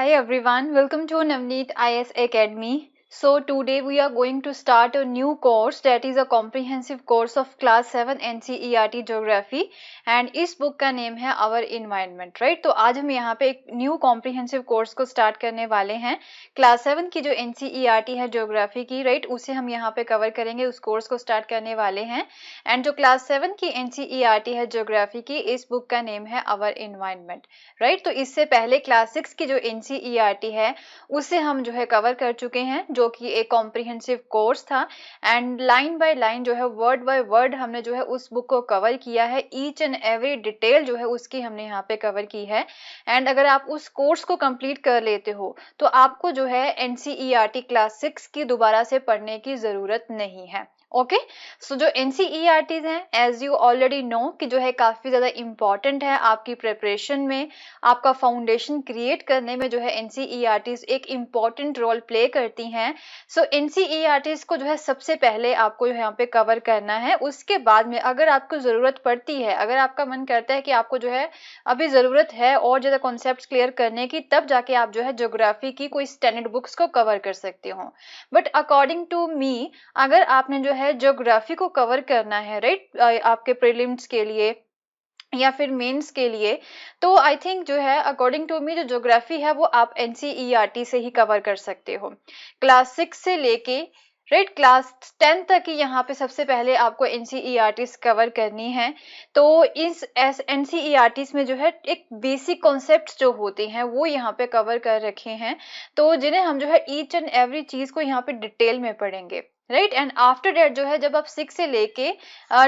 Hi everyone, welcome to Navneet IS Academy. So today we are going to start a new course that is a comprehensive course of class 7 NCERT Geography and इस book का name है Our Environment, right? तो आज हम यहाँ पे एक new comprehensive course को स्टार्ट करने वाले हैं. क्लास 7 की जो NCERT है ज्योग्राफी की, राइट, उसे हम यहाँ पे कवर करेंगे, उस कोर्स को स्टार्ट करने वाले हैं. एंड जो क्लास 7 की NCERT है ज्योग्राफी की, इस बुक का नेम है Our Environment, राइट. तो इससे पहले क्लास 6 की जो NCERT है उसे हम जो है कवर कर चुके हैं, जो कि एक कॉम्प्रिहेंसिव कोर्स था. एंड लाइन बाय लाइन जो है, वर्ड बाय वर्ड हमने जो है उस बुक को कवर किया है. ईच एंड एवरी डिटेल जो है उसकी हमने यहाँ पे कवर की है. एंड अगर आप उस कोर्स को कंप्लीट कर लेते हो तो आपको जो है NCERT क्लास 6 की दोबारा से पढ़ने की जरूरत नहीं है. ओके, सो जो NCERTs हैं, एज यू ऑलरेडी नो, कि जो है काफ़ी ज़्यादा इम्पॉर्टेंट है आपकी प्रिपरेशन में, आपका फाउंडेशन क्रिएट करने में जो है NCERTs एक इम्पॉर्टेंट रोल प्ले करती हैं. सो NCERTs को जो है सबसे पहले आपको यहाँ पे कवर करना है. उसके बाद में अगर आपको ज़रूरत पड़ती है, अगर आपका मन करता है कि आपको जो है अभी ज़रूरत है और ज़्यादा कॉन्सेप्ट क्लियर करने की, तब जाके आप जो है ज्योग्राफी की कोई स्टैंडर्ड बुक्स को कवर कर सकते हो. बट अकॉर्डिंग टू मी, अगर आपने जो है ज्योग्राफी को कवर करना है, राइट, आपके प्रीलिम्स के लिए या फिर मेंस के लिए, तो आई थिंक जो है अकॉर्डिंग टू मी जो ज्योग्राफी है वो आप NCERT से ही कवर कर सकते हो. क्लास 6 से लेके राइट क्लास 10 तक ही यहाँ पे सबसे पहले आपको NCERTs कवर करनी है. तो इस NCERTs में जो है एक बेसिक कॉन्सेप्ट्स जो होते हैं वो यहाँ पे कवर कर रखे हैं, तो जिन्हें हम जो है ईच एंड एवरी चीज को यहाँ पे डिटेल में पढ़ेंगे, राइट. एंड आफ्टर डेट जो है जब आप 6 से लेके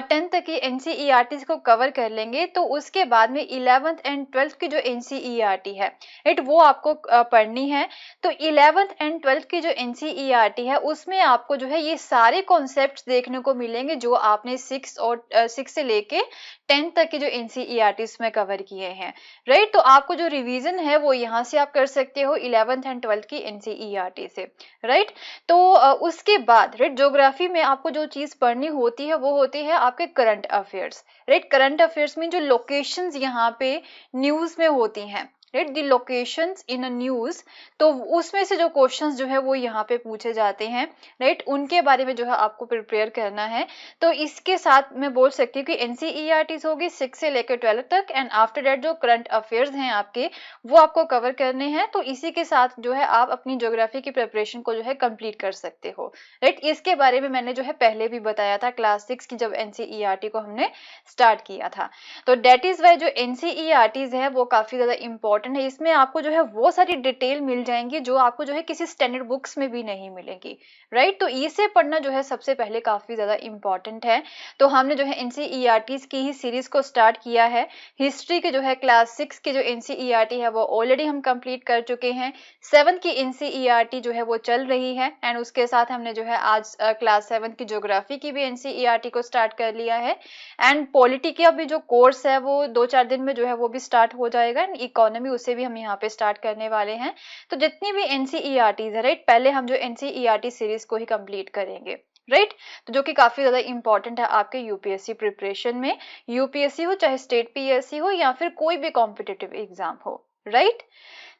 10 तक की NCERTs को कवर कर लेंगे, तो उसके बाद में 11th एंड 12th की जो NCERT है, राइट, वो आपको पढ़नी है. तो 11th एंड 12th की जो NCERT है उसमें आपको जो है ये सारे कॉन्सेप्ट्स देखने को मिलेंगे जो आपने 6 से लेके 10 तक की जो NCERTs में कवर किए हैं, राइट. तो आपको जो रिवीजन है वो यहाँ से आप कर सकते हो 11th एंड 12th की NCERT से, राइट. तो उसके बाद राइट ज्योग्राफी में आपको जो चीज पढ़नी होती है वो होती है आपके current affairs, right. Current affairs में जो लोकेशंस यहाँ पे न्यूज में होती हैं, right, the locations in a news, तो उसमें से जो क्वेश्चंस जो है वो यहाँ पे पूछे जाते हैं, राइट, उनके बारे में जो है आपको प्रिपेयर करना है. तो इसके साथ मैं बोल सकती हूँ कि NCERTs होगी 6 से लेकर 12 तक, एंड आफ्टर दैट जो करंट अफेयर्स हैं आपके वो आपको कवर करने हैं. तो इसी के साथ जो है आप अपनी ज्योग्राफी की प्रिपरेशन को जो है कंप्लीट कर सकते हो, राइट. इसके बारे में मैंने जो है पहले भी बताया था क्लास 6 की जब NCERT को हमने स्टार्ट किया था. तो डेट इज वाई जो NCERTs है वो काफी ज्यादा इंपॉर्टेंट है. इसमें आपको जो है वो सारी डिटेल मिल जाएंगी जो आपको जो है किसी स्टैंडर्ड बुक्स में भी नहीं मिलेगी, राइट. तो इसे पढ़ना जो है सबसे पहले काफी ज्यादा इंपॉर्टेंट है. तो हमने जो है NCERTs की ही सीरीज को स्टार्ट किया है. हिस्ट्री के जो है क्लास 6 की जो NCERT है वो ऑलरेडी हम कंप्लीट कर चुके हैं. 7 की NCERT जो है वो चल रही है, एंड उसके साथ हमने जो है आज क्लास 7 की ज्योग्राफी की भी NCERT को स्टार्ट कर लिया है. एंड पॉलिटी का भी जो कोर्स है वो 2-4 दिन में जो है वो भी स्टार्ट हो जाएगा. एंड इकोनॉमी उसे भी हम यहाँ पे स्टार्ट करने वाले हैं. तो जितनी भी NCERTs है, राइट, पहले हम जो NCERT सीरीज को ही कंप्लीट करेंगे, राइट. तो जो कि काफी ज्यादा इंपॉर्टेंट है आपके यूपीएससी प्रिपरेशन में, यूपीएससी हो चाहे स्टेट PSC हो या फिर कोई भी कॉम्पिटिटिव एग्जाम हो, right.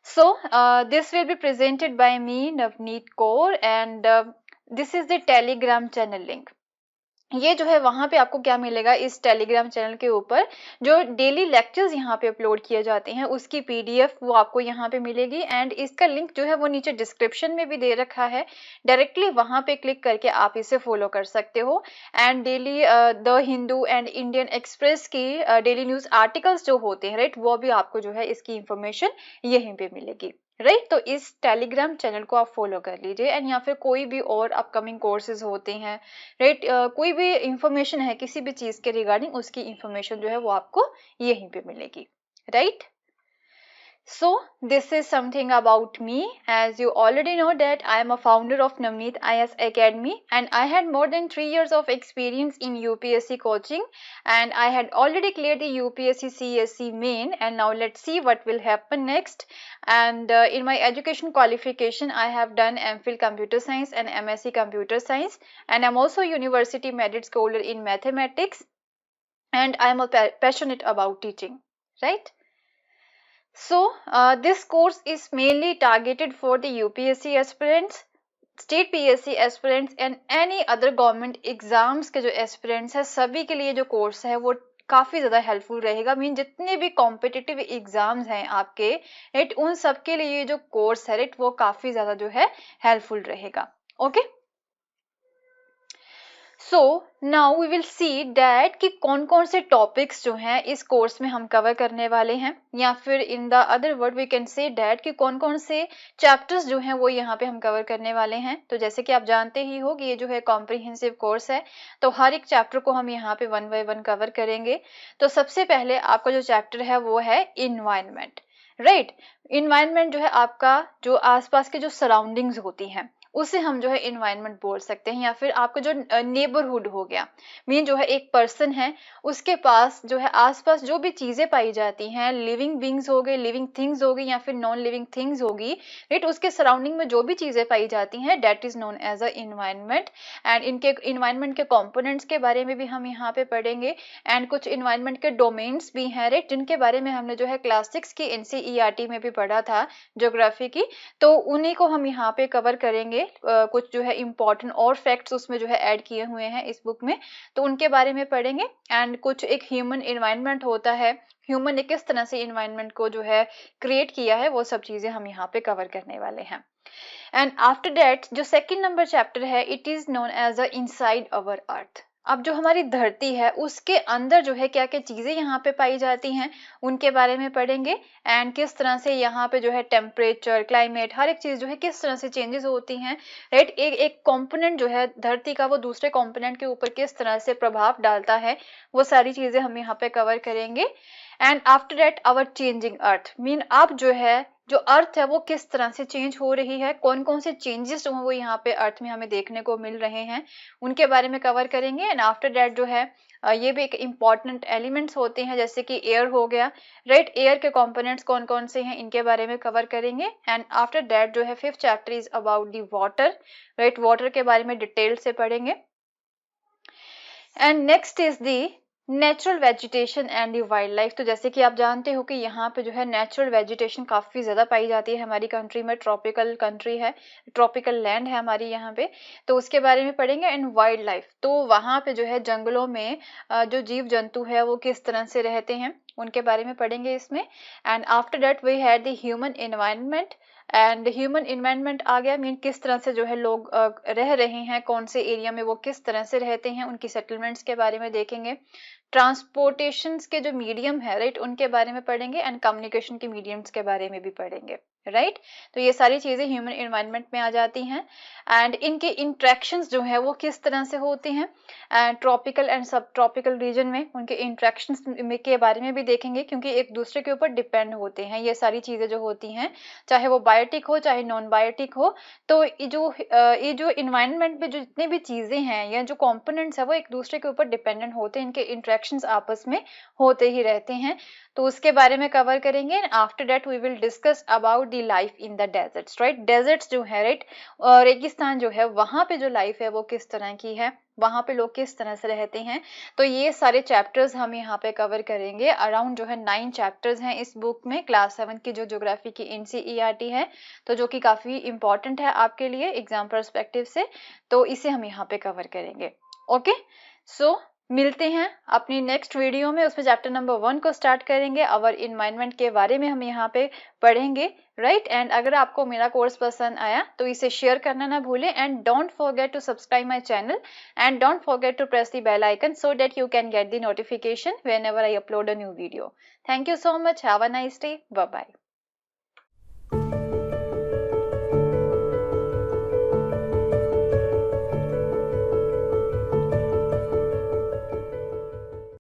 So this will be presented by me, Navneet Kaur, and this is the Telegram channel link. ये जो है वहां पे आपको क्या मिलेगा, इस टेलीग्राम चैनल के ऊपर जो डेली लेक्चर्स यहाँ पे अपलोड किए जाते हैं उसकी PDF वो आपको यहाँ पे मिलेगी. एंड इसका लिंक जो है वो नीचे डिस्क्रिप्शन में भी दे रखा है, डायरेक्टली वहां पे क्लिक करके आप इसे फॉलो कर सकते हो. And daily the Hindu and Indian express की डेली न्यूज आर्टिकल्स जो होते हैं, राइट, वो भी आपको जो है इसकी इंफॉर्मेशन यहीं पे मिलेगी, राइट. तो इस टेलीग्राम चैनल को आप फॉलो कर लीजिए. एंड या फिर कोई भी और अपकमिंग कोर्सेज होते हैं, राइट, कोई भी इंफॉर्मेशन है किसी भी चीज के रिगार्डिंग, उसकी इंफॉर्मेशन जो है वो आपको यहीं पे मिलेगी, right. So this is something about me. As you already know that I am a founder of Navneet IS Academy, and I had more than 3 years of experience in UPSC coaching, and I had already cleared the UPSC CSC main, and now let's see what will happen next. And in my education qualification I have done MPhil Computer Science and MSc Computer Science, and I'm also University Merit Scholar in Mathematics, and I am passionate about teaching, right. So this course is mainly targeted for the UPSC aspirants, state PSC aspirants and any other government exams के जो aspirants है सभी के लिए जो course है वो काफ़ी ज़्यादा हेल्पफुल रहेगा। मीन जितने भी कॉम्पिटिटिव एग्जाम्स हैं आपके राइट, उन सब के लिए ये जो कोर्स है राइट वो काफ़ी ज़्यादा जो है हेल्पफुल रहेगा। Okay, so now we will see that कि कौन कौन से टॉपिक्स जो हैं इस कोर्स में हम कवर करने वाले हैं, या फिर in the other word we can say that कि कौन कौन से चैप्टर्स जो हैं वो यहाँ पे हम कवर करने वाले हैं। तो जैसे कि आप जानते ही हो कि ये जो है कॉम्प्रिहेंसिव कोर्स है, तो हर एक चैप्टर को हम यहाँ पे 1 बाय 1 कवर करेंगे। तो सबसे पहले आपका जो चैप्टर है वो है इन्वायरमेंट, राइट। इन्वायरमेंट जो है आपका जो आसपास के जो सराउंडिंग्स होती हैं उसे हम जो है इन्वायरमेंट बोल सकते हैं, या फिर आपका जो नेबरहुड हो गया, मीन जो है एक पर्सन है उसके पास जो है आसपास जो भी चीजें पाई जाती हैं, लिविंग बींग्स हो गए, लिविंग थिंग्स हो गई या फिर नॉन लिविंग थिंग्स होगी राइट, उसके सराउंडिंग में जो भी चीजें पाई जाती हैं that is known as a environment. And इनके इन्वायरमेंट के कंपोनेंट्स के बारे में भी हम यहाँ पे पढ़ेंगे, एंड कुछ इन्वायरमेंट के डोमेन्स भी हैं राइट, जिनके बारे में हमने जो है क्लास 6 की NCERT में भी पढ़ा था ज्योग्राफी की, तो उन्हीं को हम यहाँ पे कवर करेंगे। कुछ जो है इम्पोर्टेंट और फैक्ट्स उसमें जो है ऐड किए हुए हैं इस बुक में, तो उनके बारे में पढ़ेंगे। एंड कुछ एक ह्यूमन इन्वायरमेंट होता है, ह्यूमन ने किस तरह से इन्वायरमेंट को जो है क्रिएट किया है, वो सब चीजें हम यहाँ पे कवर करने वाले हैं। एंड आफ्टर दैट जो सेकंड नंबर चैप्टर है it is known as a inside our earth. अब जो हमारी धरती है उसके अंदर जो है क्या क्या चीजें यहाँ पे पाई जाती हैं उनके बारे में पढ़ेंगे, एंड किस तरह से यहाँ पे जो है टेम्परेचर, क्लाइमेट, हर एक चीज जो है किस तरह से चेंजेस होती हैं राइट। एक कंपोनेंट जो है धरती का वो दूसरे कंपोनेंट के ऊपर किस तरह से प्रभाव डालता है, वो सारी चीजें हम यहाँ पे कवर करेंगे। And after that our changing earth, mean अब जो है जो अर्थ है वो किस तरह से चेंज हो रही है, कौन कौन से चेंजेस जो है वो यहाँ पे अर्थ में हमें देखने को मिल रहे हैं, उनके बारे में कवर करेंगे। एंड आफ्टर दैट जो है ये भी एक इम्पॉर्टेंट एलिमेंट्स होते हैं जैसे कि एयर हो गया राइट, एयर के कंपोनेंट्स कौन कौन से हैं इनके बारे में कवर करेंगे। एंड आफ्टर दैट जो है 5th chapter is about the water right, water के बारे में डिटेल से पढ़ेंगे। And next is the natural vegetation and the wild life. तो जैसे कि आप जानते हो कि यहाँ पे जो है नेचुरल वेजिटेशन काफ़ी ज़्यादा पाई जाती है हमारी कंट्री में, ट्रॉपिकल कंट्री है, ट्रॉपिकल लैंड है हमारी यहाँ पे, तो उसके बारे में पढ़ेंगे। एंड वाइल्ड लाइफ, तो वहाँ पे जो है जंगलों में जो जीव जंतु है वो किस तरह से रहते हैं उनके बारे में पढ़ेंगे इसमें। And after that we had the human environment, and human environment आ गया मीन किस तरह से जो है लोग रह रहे हैं, कौन से एरिया में वो किस तरह से रहते हैं, उनकी सेटलमेंट्स के बारे में देखेंगे। ट्रांसपोर्टेशन के जो मीडियम है राइट उनके बारे में पढ़ेंगे, एंड कम्युनिकेशन के मीडियम्स के बारे में भी पढ़ेंगे राइट। तो ये सारी चीजें ह्यूमन एनवायरनमेंट में आ जाती हैं। एंड इनके इंट्रैक्शंस जो है वो किस तरह से होते हैं, एंड ट्रॉपिकल एंड सब ट्रॉपिकल रीजन में उनके इंट्रैक्शंस के बारे में भी देखेंगे, क्योंकि एक दूसरे के ऊपर डिपेंड होते हैं ये सारी चीजें जो होती हैं, चाहे वो बायोटिक हो चाहे नॉन बायोटिक हो। तो ये जो इन्वायरमेंट में जो जितनी भी चीजें हैं या जो कंपोनेंट्स है वो एक दूसरे के ऊपर डिपेंडेंट होते हैं, इनके इंट्रैक्शंस आपस में होते ही रहते हैं, तो उसके बारे में कवर करेंगे। And after that we will discuss about the life in the deserts right, deserts जो है राइट, रेगिस्तान जो है वहां पे जो लाइफ है वो किस तरह की है, वहां पे लोग किस तरह से रहते हैं। तो ये सारे चैप्टर्स हम यहाँ पे कवर करेंगे। अराउंड जो है 9 चैप्टर्स हैं इस बुक में, क्लास 7 की जो ज्योग्राफी की NCERT है, तो जो कि काफी इंपॉर्टेंट है आपके लिए एग्जाम पर्सपेक्टिव से, तो इसे हम यहाँ पे कवर करेंगे। ओके, सो मिलते हैं अपनी नेक्स्ट वीडियो में, उसमें चैप्टर नंबर 1 को स्टार्ट करेंगे, अवर इन्वायरमेंट के बारे में हम यहाँ पे पढ़ेंगे राइट। एंड अगर आपको मेरा कोर्स पसंद आया तो इसे शेयर करना ना भूलें, and don't forget to subscribe my channel, and don't forget to press the bell icon so that you can get the notification whenever I upload a new video. Thank you so much. Have a nice day. Bye bye.